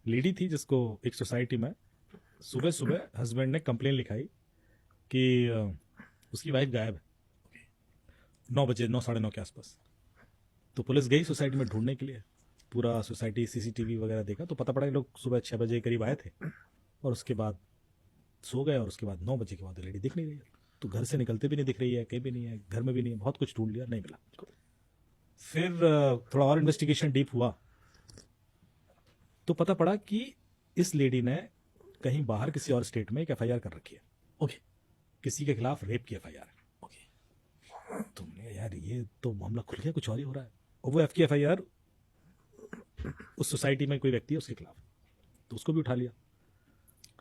Lady थी जिसको एक सोसाइटी में सुबह सुबह हस्बैंड ने कंप्लेन लिखाई कि उसकी वाइफ गायब है 9 बजे 9 साढ़े 9 के आसपास। तो पुलिस गई सोसाइटी में ढूंढने के लिए, पूरा सोसाइटी सीसीटीवी वगैरह देखा तो पता पड़ा कि लोग सुबह 6 बजे करीब आए थे और उसके बाद सो गए, और उसके बाद 9 बजे के बाद लेडी दिख नहीं रही है। तो घर से निकलते भी नहीं दिख रही है, कहीं भी नहीं है, घर में भी नहीं है, बहुत कुछ ढूंढ लिया, नहीं मिला। फिर थोड़ा और इन्वेस्टिगेशन डीप हुआ तो पता पड़ा कि इस लेडी ने कहीं बाहर किसी और स्टेट में एक एफआईआर कर रखी है। ओके किसी के खिलाफ रेप की एफआईआर है। ओके, तुमने यार ये तो मामला खुल गया, कुछ और ही हो रहा है। और वो एफ की एफआईआर उस सोसाइटी में कोई व्यक्ति है उसके खिलाफ, तो उसको भी उठा लिया।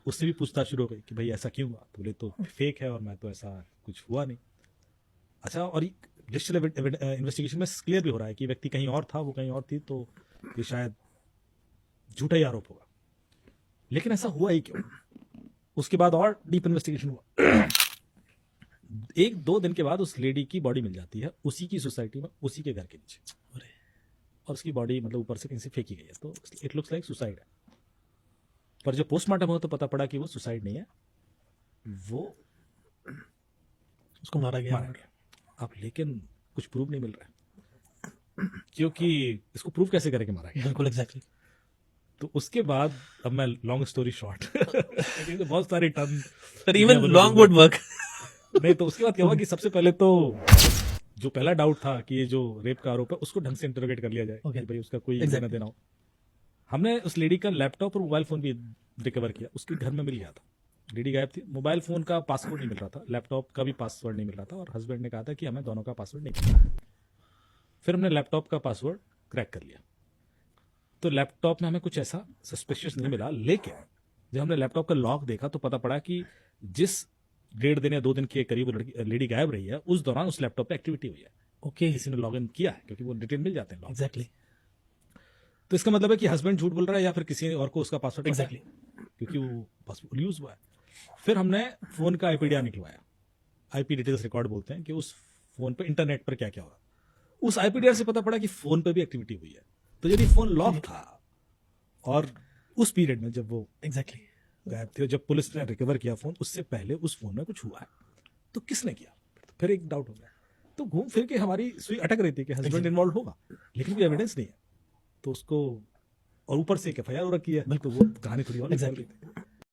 उससे भी पूछताछ शुरू हो गई कि भाई ऐसा क्यों हुआ, तो बोले तो फेक है और मैं तो ऐसा कुछ हुआ नहीं। अच्छा, और डिजिटल इन्वेस्टिगेशन में क्लियर भी हो रहा है कि व्यक्ति कहीं और था, वो कहीं और थी, तो ये शायद झूठा ही आरोप होगा। लेकिन ऐसा हुआ ही क्यों? उसके बाद और डीप इन्वेस्टिगेशन हुआ। 1-2 दिन के बाद उस लेडी की बॉडी मिल जाती है उसी की सोसाइटी में, उसी के घर के नीचे, और उसकी बॉडी मतलब ऊपर से कहीं से फेंकी गई है। तो इट लुक्स लाइक सुसाइड है। पर जब पोस्टमार्टम हुआ तो पता पड़ा कि वो सुसाइड नहीं है, वो उसको मारा गया। अब लेकिन कुछ प्रूफ नहीं मिल रहा है, क्योंकि इसको प्रूफ कैसे करेंगे मारा गया। बिल्कुल एग्जैक्टली। तो उसके बाद अब मैं लॉन्ग स्टोरी शॉर्ट बहुत सारे टर्न, पर इवन लॉन्ग वुड वर्क। नहीं तो उसके बाद क्या हुआ कि सबसे पहले तो जो पहला डाउट था कि ये जो रेप का आरोप है उसको ढंग से इंटरोगेट कर लिया जाए, Okay. कि भाई उसका कोई Exactly. लेना देना हो। हमने उस लेडी का लैपटॉप और मोबाइल फोन भी रिकवर किया, उसके घर में मिल गया था। लेडी गायब थी, मोबाइल फोन का पासवर्ड नहीं मिल रहा था, लैपटॉप का भी पासवर्ड नहीं मिल रहा था, और हस्बैंड ने कहा था कि हमें दोनों का पासवर्ड नहीं मिल रहा। फिर हमने लैपटॉप का पासवर्ड क्रैक कर लिया, तो लैपटॉप में हमें कुछ ऐसा सस्पिशियस नहीं मिला। लेकिन जब हमने लैपटॉप का लॉक देखा तो पता पड़ा कि जिस 1.5 दिन या 2 दिन के करीब लेडी गायब रही है, उस दौरान उस लैपटॉप पे एक्टिविटी हुई है। ओके किसी ने लॉग इन किया है, क्योंकि वो डिटेल मिल जाते हैं login। एग्जैक्टली तो इसका मतलब है कि हस्बैंड झूठ बोल रहा है या फिर किसी और को उसका पासवर्ड एग्जैक्टली। क्योंकि वो पासवर्ड यूज हुआ है। फिर हमने फोन का आईपीडीआर निकलवाया, आईपी डिटेल्स रिकॉर्ड बोलते हैं, कि उस फोन पे इंटरनेट पर क्या क्या हो रहा है। उस आईपीडीआर से पता पड़ा कि फोन पे भी एक्टिविटी हुई है। तो यदि फोन लॉक था और उस पीरियड में जब वो एग्जैक्टली गायब थे, जब पुलिस ने रिकवर किया फोन, उससे पहले उस फोन में कुछ हुआ है, तो किसने किया? फिर एक डाउट हो गया। तो घूम फिर के हमारी सुई अटक रही थी कि हस्बैंड इन्वॉल्व होगा, लेकिन कोई एविडेंस नहीं है। तो उसको, और ऊपर से एक एफआईआर हो रखी है, तो वो कहानी थोड़ी और निकल रही थी।